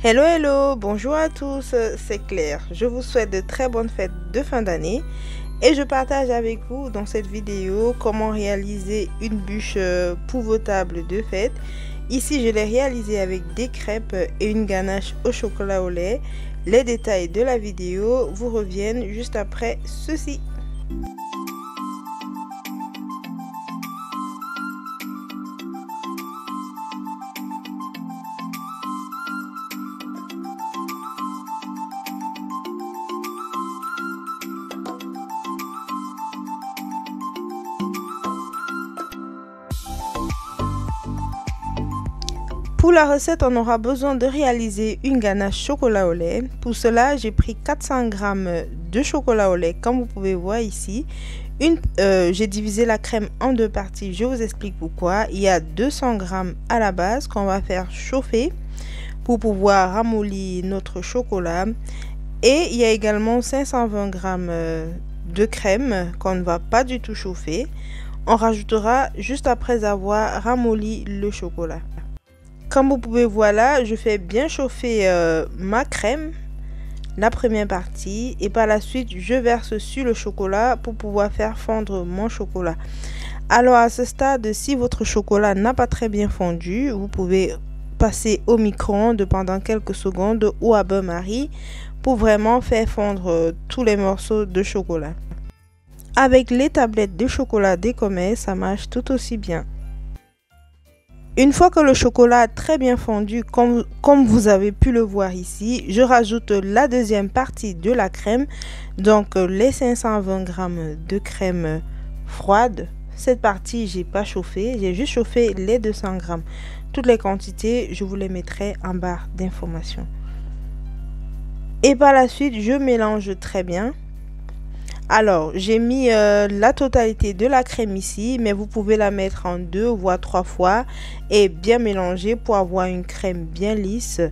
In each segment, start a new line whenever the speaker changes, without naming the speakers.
Hello, hello, bonjour à tous, c'est Claire. Je vous souhaite de très bonnes fêtes de fin d'année et je partage avec vous dans cette vidéo comment réaliser une bûche pour vos tables de fête. Ici, je l'ai réalisée avec des crêpes et une ganache au chocolat au lait. Les détails de la vidéo vous reviennent juste après ceci. Pour la recette, on aura besoin de réaliser une ganache chocolat au lait. Pour cela, j'ai pris 400 g de chocolat au lait, comme vous pouvez voir ici. J'ai divisé la crème en deux parties, je vous explique pourquoi. Il y a 200 g à la base qu'on va faire chauffer pour pouvoir ramollir notre chocolat. Et il y a également 520 g de crème qu'on ne va pas du tout chauffer. On rajoutera juste après avoir ramolli le chocolat. Comme vous pouvez voir là, je fais bien chauffer ma crème, la première partie, et par la suite je verse sur le chocolat pour pouvoir faire fondre mon chocolat. Alors à ce stade, si votre chocolat n'a pas très bien fondu, vous pouvez passer au micro-ondes pendant quelques secondes ou à bain-marie pour vraiment faire fondre tous les morceaux de chocolat. Avec les tablettes de chocolat Décommet, ça marche tout aussi bien. Une fois que le chocolat a très bien fondu, comme vous avez pu le voir ici, je rajoute la deuxième partie de la crème, donc les 520 g de crème froide. Cette partie, j'ai pas chauffé, j'ai juste chauffé les 200 g. Toutes les quantités, je vous les mettrai en barre d'informations. Et par la suite, je mélange très bien. Alors, j'ai mis la totalité de la crème ici, mais vous pouvez la mettre en 2 voire 3 fois et bien mélanger pour avoir une crème bien lisse.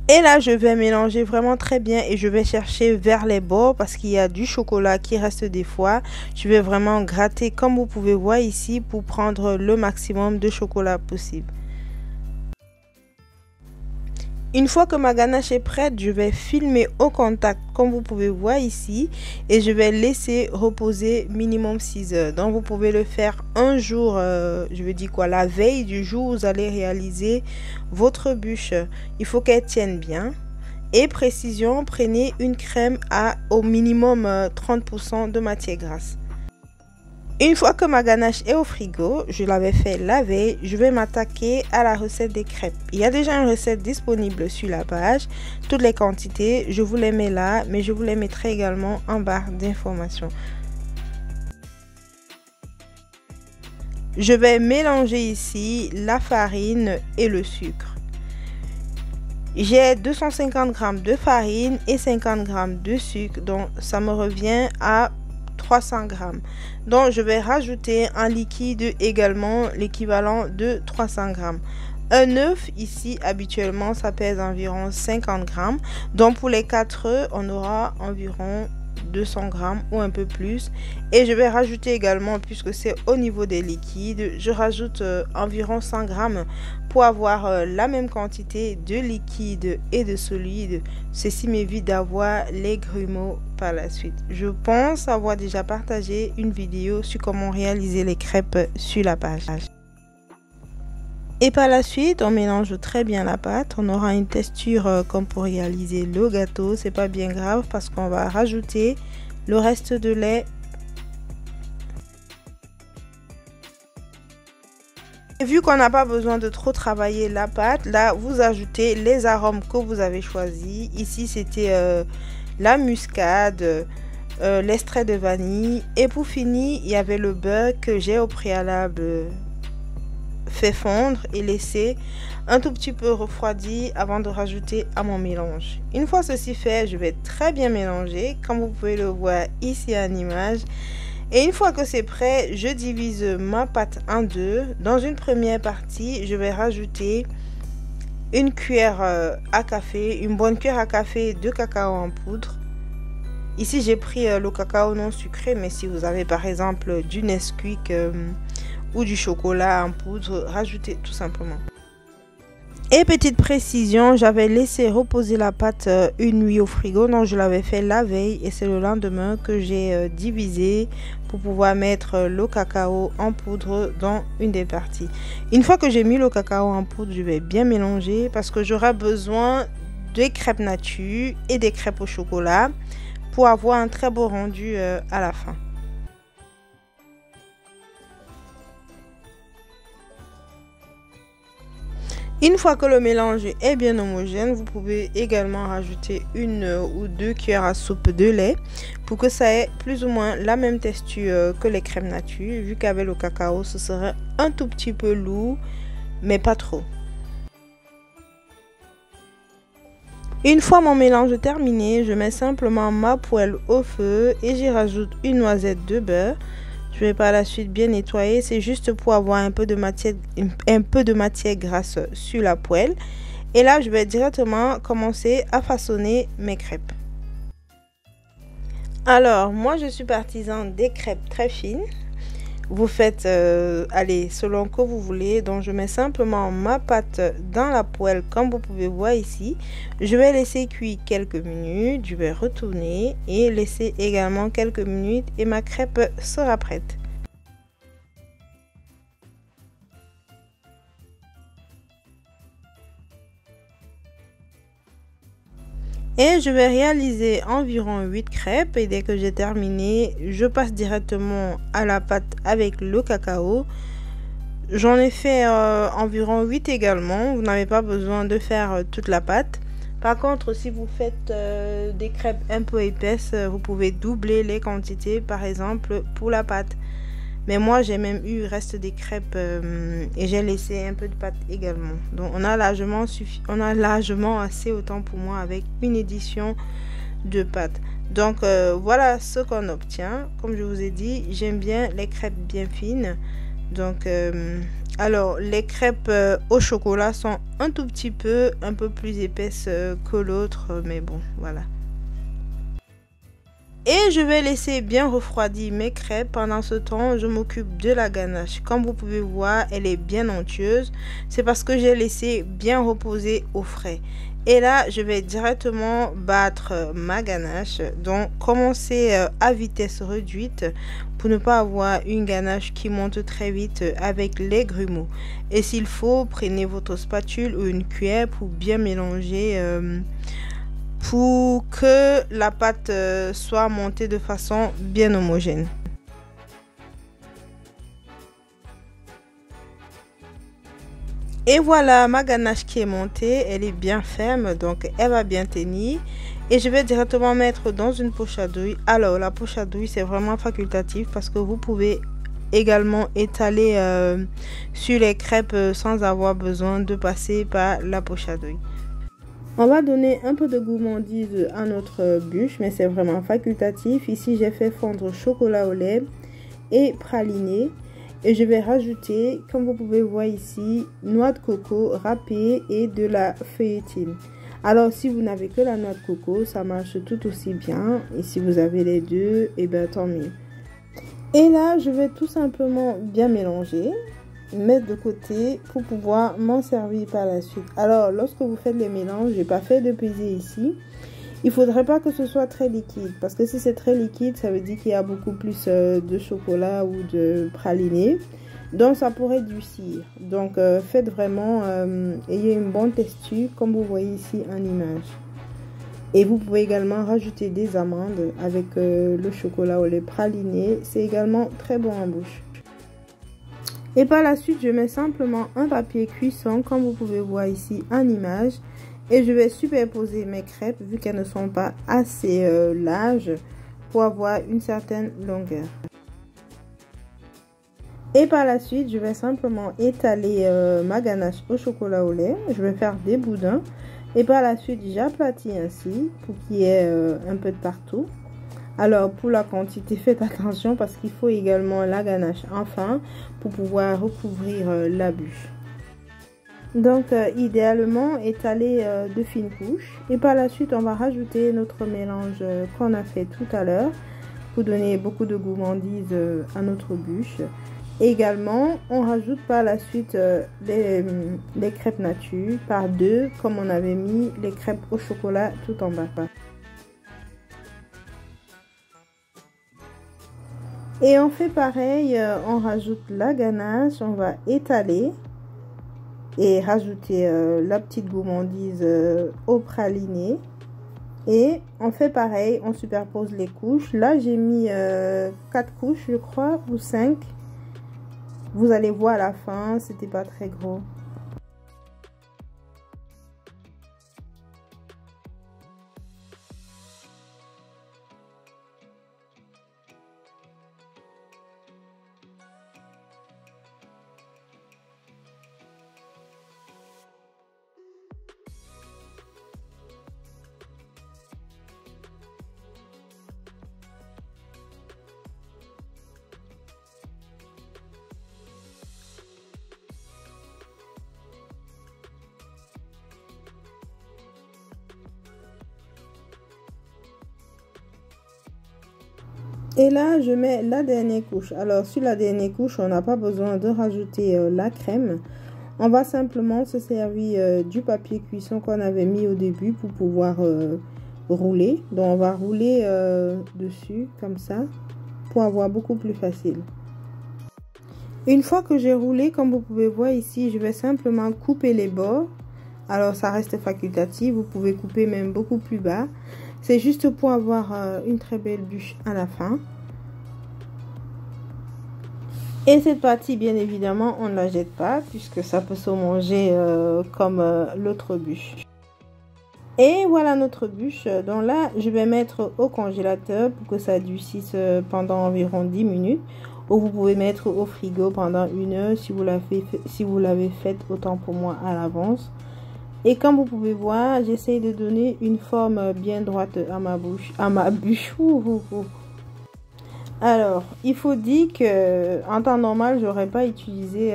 Et là, je vais mélanger vraiment très bien et je vais chercher vers les bords parce qu'il y a du chocolat qui reste des fois. Je vais vraiment gratter comme vous pouvez voir ici pour prendre le maximum de chocolat possible. Une fois que ma ganache est prête, je vais filmer au contact comme vous pouvez voir ici et je vais laisser reposer minimum 6 heures. Donc vous pouvez le faire un jour, je veux dire quoi, la veille du jour où vous allez réaliser votre bûche. Il faut qu'elle tienne bien. Et précision, prenez une crème à au minimum 30% de matière grasse. Une fois que ma ganache est au frigo, je l'avais fait la veille, je vais m'attaquer à la recette des crêpes. Il y a déjà une recette disponible sur la page. Toutes les quantités, je vous les mets là, mais je vous les mettrai également en barre d'informations. Je vais mélanger ici la farine et le sucre. J'ai 250 g de farine et 50 g de sucre, donc ça me revient à 300 g. Donc je vais rajouter en liquide également l'équivalent de 300 g. Un œuf ici habituellement ça pèse environ 50 g. Donc pour les 4 œufs on aura environ 200 g ou un peu plus. Et je vais rajouter également, puisque c'est au niveau des liquides, je rajoute environ 100 g pour avoir la même quantité de liquide et de solide. Ceci m'évite d'avoir les grumeaux par la suite. Je pense avoir déjà partagé une vidéo sur comment réaliser les crêpes sur la page. Et par la suite, on mélange très bien la pâte. On aura une texture comme pour réaliser le gâteau. C'est pas bien grave parce qu'on va rajouter le reste de lait. Et vu qu'on n'a pas besoin de trop travailler la pâte, là vous ajoutez les arômes que vous avez choisis. Ici c'était la muscade, l'extrait de vanille. Et pour finir, il y avait le beurre que j'ai au préalable fait fondre et laisser un tout petit peu refroidi avant de rajouter à mon mélange. Une fois ceci fait, je vais très bien mélanger comme vous pouvez le voir ici en image. Et une fois que c'est prêt, je divise ma pâte en deux. Dans une première partie, je vais rajouter une cuillère à café, une bonne cuillère à café de cacao en poudre. Ici j'ai pris le cacao non sucré, mais si vous avez par exemple du Nesquik ou du chocolat en poudre, rajoutez tout simplement. Et petite précision, j'avais laissé reposer la pâte une nuit au frigo, donc je l'avais fait la veille et c'est le lendemain que j'ai divisé pour pouvoir mettre le cacao en poudre dans une des parties. Une fois que j'ai mis le cacao en poudre, je vais bien mélanger parce que j'aurai besoin des crêpes nature et des crêpes au chocolat pour avoir un très beau rendu à la fin. Une fois que le mélange est bien homogène, vous pouvez également rajouter une ou deux cuillères à soupe de lait pour que ça ait plus ou moins la même texture que les crèmes nature. Vu qu'avec le cacao, ce serait un tout petit peu lourd, mais pas trop. Une fois mon mélange terminé, je mets simplement ma poêle au feu et j'y rajoute une noisette de beurre. Je vais par la suite bien nettoyer, c'est juste pour avoir un peu de matière grasse sur la poêle. Et là, je vais directement commencer à façonner mes crêpes. Alors, moi, je suis partisan des crêpes très fines. Vous faites, allez, selon que vous voulez. Donc, je mets simplement ma pâte dans la poêle, comme vous pouvez voir ici. Je vais laisser cuire quelques minutes. Je vais retourner et laisser également quelques minutes et ma crêpe sera prête. Et je vais réaliser environ 8 crêpes et dès que j'ai terminé, je passe directement à la pâte avec le cacao. J'en ai fait environ 8 également. Vous n'avez pas besoin de faire toute la pâte. Par contre, si vous faites des crêpes un peu épaisses, vous pouvez doubler les quantités, par exemple, pour la pâte. Mais moi, j'ai même eu reste des crêpes et j'ai laissé un peu de pâte également. Donc, on a largement assez autant pour moi avec une édition de pâte. Donc, voilà ce qu'on obtient. Comme je vous ai dit, j'aime bien les crêpes bien fines. Donc, alors, les crêpes au chocolat sont un tout petit peu, un peu plus épaisses que l'autre. Mais bon, voilà. Et je vais laisser bien refroidir mes crêpes. Pendant ce temps, je m'occupe de la ganache. Comme vous pouvez voir, elle est bien onctueuse. C'est parce que j'ai laissé bien reposer au frais. Et là, je vais directement battre ma ganache. Donc, commencez à vitesse réduite pour ne pas avoir une ganache qui monte très vite avec les grumeaux. Et s'il faut, prenez votre spatule ou une cuillère pour bien mélanger pour que la pâte soit montée de façon bien homogène. Et voilà ma ganache qui est montée, elle est bien ferme, donc elle va bien tenir. Et je vais directement mettre dans une poche à douille. Alors la poche à douille, c'est vraiment facultatif parce que vous pouvez également étaler sur les crêpes sans avoir besoin de passer par la poche à douille. On va donner un peu de gourmandise à notre bûche, mais c'est vraiment facultatif. Ici, j'ai fait fondre chocolat au lait et praliné. Et je vais rajouter, comme vous pouvez voir ici, noix de coco râpée et de la feuilletine. Alors, si vous n'avez que la noix de coco, ça marche tout aussi bien. Et si vous avez les deux, et bien tant mieux. Et là, je vais tout simplement bien mélanger. Mettre de côté pour pouvoir m'en servir par la suite. Alors lorsque vous faites les mélanges, j'ai pas fait de peser ici, il faudrait pas que ce soit très liquide parce que si c'est très liquide, ça veut dire qu'il y a beaucoup plus de chocolat ou de praliné, donc ça pourrait durcir. Donc faites vraiment ayez une bonne texture comme vous voyez ici en image. Et vous pouvez également rajouter des amandes avec le chocolat au lait praliné, c'est également très bon en bouche. Et par la suite, je mets simplement un papier cuisson, comme vous pouvez voir ici en image. Et je vais superposer mes crêpes, vu qu'elles ne sont pas assez larges, pour avoir une certaine longueur. Et par la suite, je vais simplement étaler ma ganache au chocolat au lait. Je vais faire des boudins. Et par la suite, j'aplatis ainsi, pour qu'il y ait un peu de partout. Alors pour la quantité, faites attention parce qu'il faut également la ganache enfin pour pouvoir recouvrir la bûche. Donc idéalement étaler de fines couches et par la suite on va rajouter notre mélange qu'on a fait tout à l'heure pour donner beaucoup de gourmandise à notre bûche. Également, on rajoute par la suite les crêpes nature par deux, comme on avait mis les crêpes au chocolat tout en bas. Et on fait pareil, on rajoute la ganache, on va étaler et rajouter la petite gourmandise au praliné. Et on fait pareil, on superpose les couches. Là, j'ai mis 4 couches, je crois, ou 5. Vous allez voir à la fin, c'était pas très gros. Et là, je mets la dernière couche. Alors, sur la dernière couche, on n'a pas besoin de rajouter la crème. On va simplement se servir du papier cuisson qu'on avait mis au début pour pouvoir rouler. Donc, on va rouler dessus comme ça pour avoir beaucoup plus facile. Une fois que j'ai roulé, comme vous pouvez voir ici, je vais simplement couper les bords. Alors, ça reste facultatif. Vous pouvez couper même beaucoup plus bas. C'est juste pour avoir une très belle bûche à la fin. Et cette partie, bien évidemment, on ne la jette pas puisque ça peut se manger comme l'autre bûche. Et voilà notre bûche. Donc là, je vais mettre au congélateur pour que ça durcisse pendant environ 10 minutes. Ou vous pouvez mettre au frigo pendant 1 heure si vous l'avez faite autant pour moi à l'avance. Et comme vous pouvez voir, j'essaie de donner une forme bien droite à ma bûche. Alors, il faut dire que en temps normal, j'aurais pas utilisé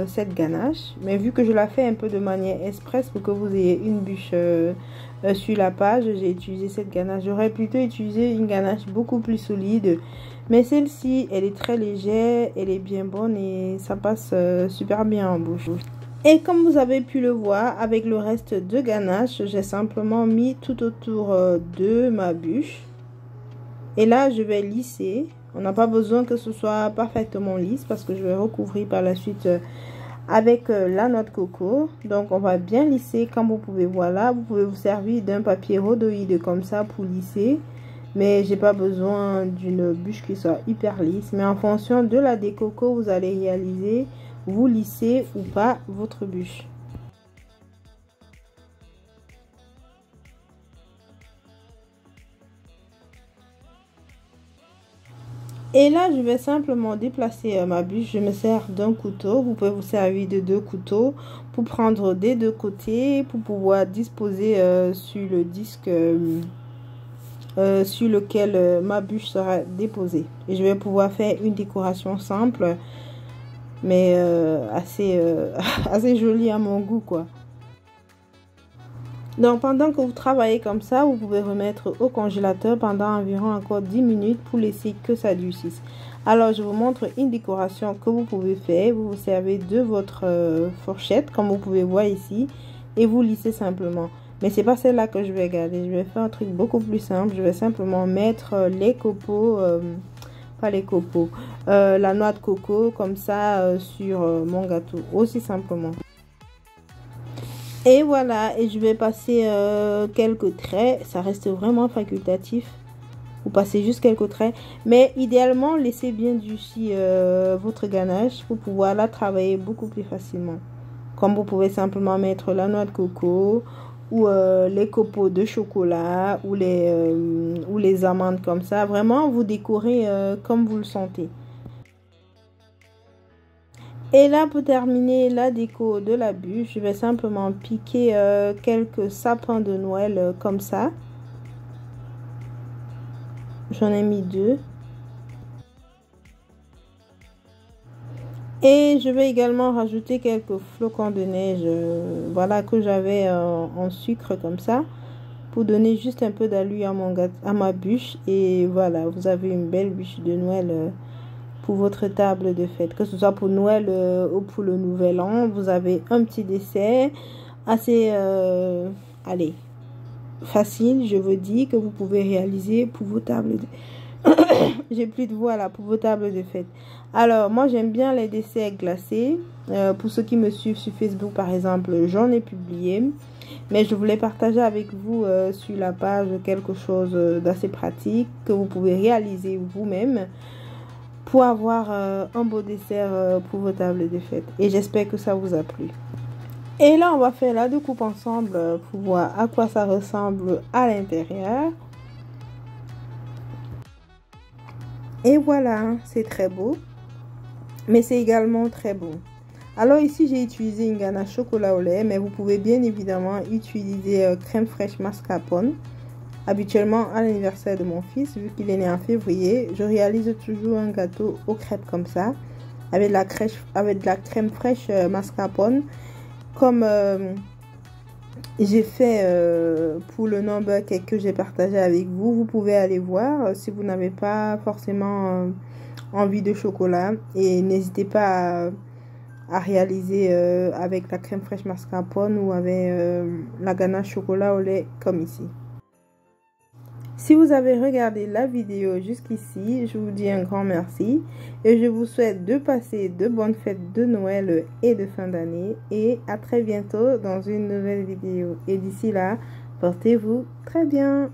cette ganache, mais vu que je la fais un peu de manière express pour que vous ayez une bûche sur la page, j'ai utilisé cette ganache. J'aurais plutôt utilisé une ganache beaucoup plus solide, mais celle-ci, elle est très légère, elle est bien bonne et ça passe super bien en bouche. Et comme vous avez pu le voir, avec le reste de ganache, j'ai simplement mis tout autour de ma bûche. Et là, je vais lisser. On n'a pas besoin que ce soit parfaitement lisse parce que je vais recouvrir par la suite avec la noix de coco. Donc, on va bien lisser. Comme vous pouvez voir là, vous pouvez vous servir d'un papier rhodoïde comme ça pour lisser. Mais j'ai pas besoin d'une bûche qui soit hyper lisse. Mais en fonction de la déco que vous allez réaliser, vous lissez ou pas votre bûche. Et là, je vais simplement déplacer ma bûche. Je me sers d'un couteau. Vous pouvez vous servir de 2 couteaux pour prendre des 2 côtés, pour pouvoir disposer sur le disque sur lequel ma bûche sera déposée. Et je vais pouvoir faire une décoration simple, mais assez jolie à mon goût, quoi. Donc, pendant que vous travaillez comme ça, vous pouvez remettre au congélateur pendant environ encore 10 minutes pour laisser que ça durcisse. Alors, je vous montre une décoration que vous pouvez faire. Vous vous servez de votre fourchette, comme vous pouvez voir ici, et vous lissez simplement. Mais c'est pas celle-là que je vais garder. Je vais faire un truc beaucoup plus simple. Je vais simplement mettre les copeaux, pas les copeaux, la noix de coco comme ça sur mon gâteau, aussi simplement. Et voilà, et je vais passer quelques traits. Ça reste vraiment facultatif. Vous passez juste quelques traits. Mais idéalement, laissez bien durcir votre ganache pour pouvoir la travailler beaucoup plus facilement. Comme vous pouvez simplement mettre la noix de coco ou les copeaux de chocolat ou les amandes comme ça. Vraiment, vous décorez comme vous le sentez. Et là, pour terminer la déco de la bûche, je vais simplement piquer quelques sapins de Noël comme ça. J'en ai mis 2. Et je vais également rajouter quelques flocons de neige, voilà, que j'avais en sucre comme ça, pour donner juste un peu d'allure à ma bûche. Et voilà, vous avez une belle bûche de Noël pour votre table de fête, que ce soit pour Noël ou pour le Nouvel An. Vous avez un petit dessert assez, allez, facile, je vous dis, que vous pouvez réaliser pour vos tables de... J'ai plus de voix là, pour vos tables de fête. Alors, moi, j'aime bien les desserts glacés. Pour ceux qui me suivent sur Facebook, par exemple, j'en ai publié. Mais je voulais partager avec vous sur la page quelque chose d'assez pratique que vous pouvez réaliser vous-même pour avoir un beau dessert pour vos tables de fête. Et j'espère que ça vous a plu. Et là, on va faire la découpe ensemble pour voir à quoi ça ressemble à l'intérieur. Et voilà, c'est très beau. Mais c'est également très bon. Alors ici, j'ai utilisé une ganache chocolat au lait, mais vous pouvez bien évidemment utiliser crème fraîche mascarpone. Habituellement, à l'anniversaire de mon fils, vu qu'il est né en février, je réalise toujours un gâteau aux crêpes comme ça, avec de la crème fraîche mascarpone, comme j'ai fait pour le number cake que j'ai partagé avec vous. Vous pouvez aller voir si vous n'avez pas forcément envie de chocolat, et n'hésitez pas à réaliser avec la crème fraîche mascarpone ou avec la ganache chocolat au lait comme ici. Si vous avez regardé la vidéo jusqu'ici, je vous dis un grand merci et je vous souhaite de passer de bonnes fêtes de Noël et de fin d'année, et à très bientôt dans une nouvelle vidéo. Et d'ici là, portez-vous très bien.